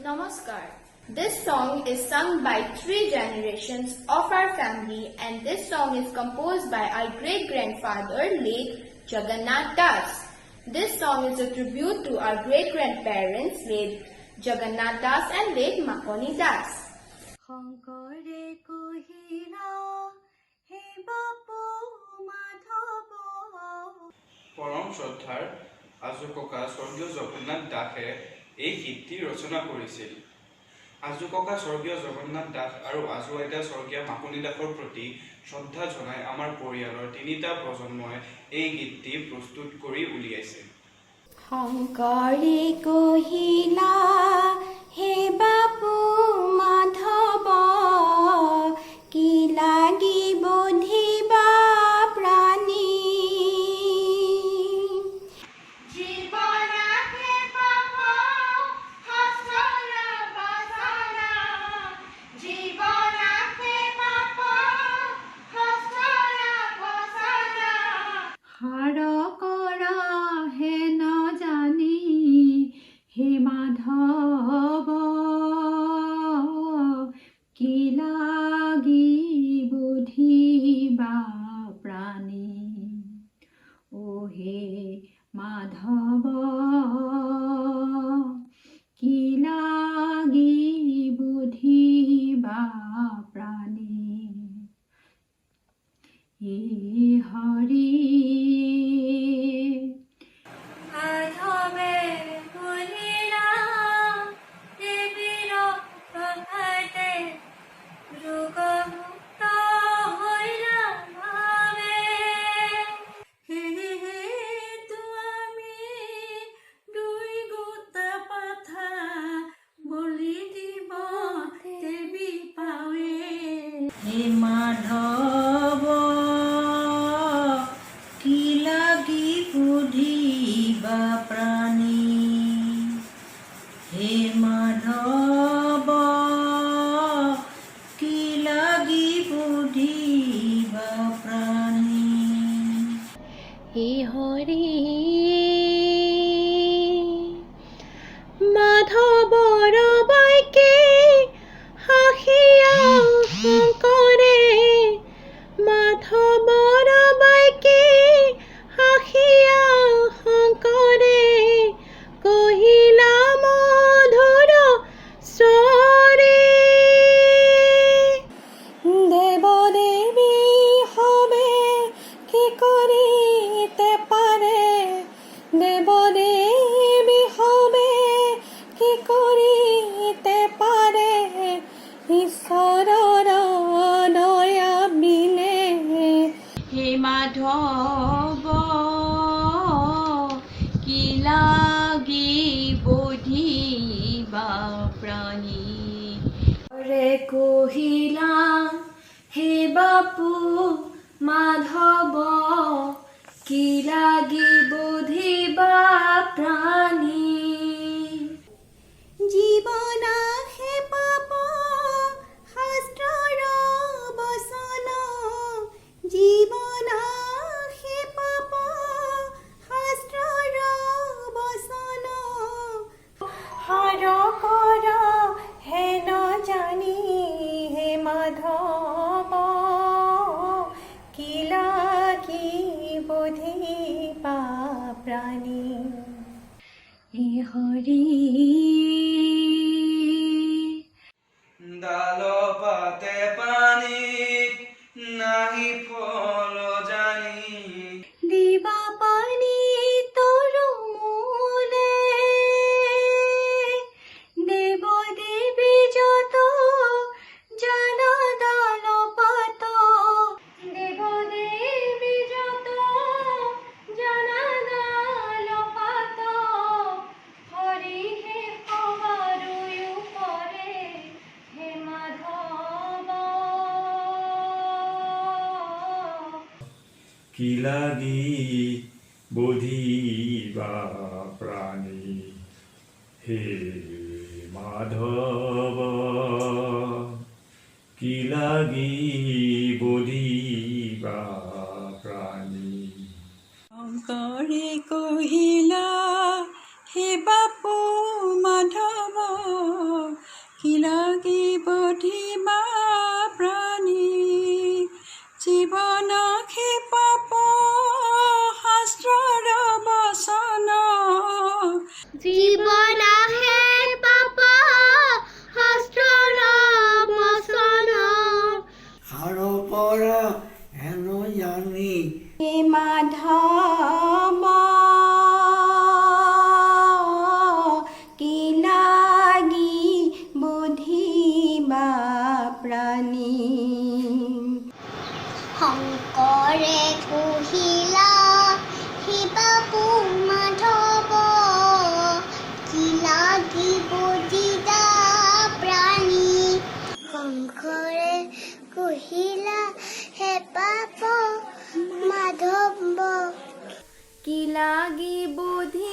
Namaskar. This song is sung by 3 generations of our family, and this song is composed by our great-grandfather, late Jagannath Das. This song is a tribute to our great-grandparents, late Jagannath Das and late Makoni Das. শংকৰে কহিলা হে বাপু মাধৱ পৰম শ্ৰদ্ধাৰ আজু ককা স্বৰ্গীয় জগন্নাথ দাসে এই গীতটি ৰচনা কৰিছিল। আজু ককা স্বৰ্গীয় জগন্নাথ দাস আৰু আজু আইতা স্বৰ্গীয় মাকনি দাসৰ প্ৰতি শ্ৰদ্ধা জনাই আমাৰ পৰিয়ালৰ 3টা প্ৰজন্মই এই গীতটি প্ৰস্তুত কৰি উলিয়াইছে। শংকৰে কহিলা হে বাপু মাধৱ কি লাগিব ধিবা প্ৰাণী হাৰ কৰা হে নজানি হে মাধৱ কি লাগিব ধিবা প্ৰাণী ও হে মাধৱ কি লাগিব ধিবা প্ৰাণী হে হৰি মাধৱে কহিলা দেৱীৰ কথাতে ৰোগমুক্ত হৈলা ভাৱে হেতু আমি দুই গোটা পাঠা বলি দিব দেৱী পাৱে হে মাধৱ কি লাগিব ধিবা প্ৰাণী হে মাধৱ কি লাগিব ধিবা প্ৰাণী হে হৰি মাধৱৰ বাইকে হাঁহিয়া শংকৰে মাধৱৰ বাইকে হাঁহিয়া শংকৰে কহিলা মধুৰ স্বৰে দেৱদেৱী হবে কি কৰিতে পাৰে দেৱদেৱী হবে কি কৰিতে পাৰে ঈশ্বৰৰ দয়া বিনে হে মাধৱ কি লাগিব ধিবা প্ৰাণী ৰে কহিলা হে বাপু মাধৱ কি লাগিব ধিবা প্ৰাণী জীৱন হে পাপ শাস্ত্ৰৰ বচন জীৱন হে পাপ শাস্ত্ৰৰ বচন হাৰ কৰ হে নজানি হে মাধৱ কি লাগিব ধিবা প্ৰাণী হে হৰি ডাল পাতে পানীত নাহি ফল জানি দিবা পানী তোৰ মূলে দেৱ দেৱী যত জন ডাল পাত দেৱ দেৱী যত জন ডাল পাত হৰি হে সবাৰো উপৰে হে মাধৱ কি লাগিব ধিবা প্ৰাণী হে মাধৱ কি লাগিব ধিবা প্ৰাণী শংকৰে কহিলা হে বাপু মাধৱ বোধি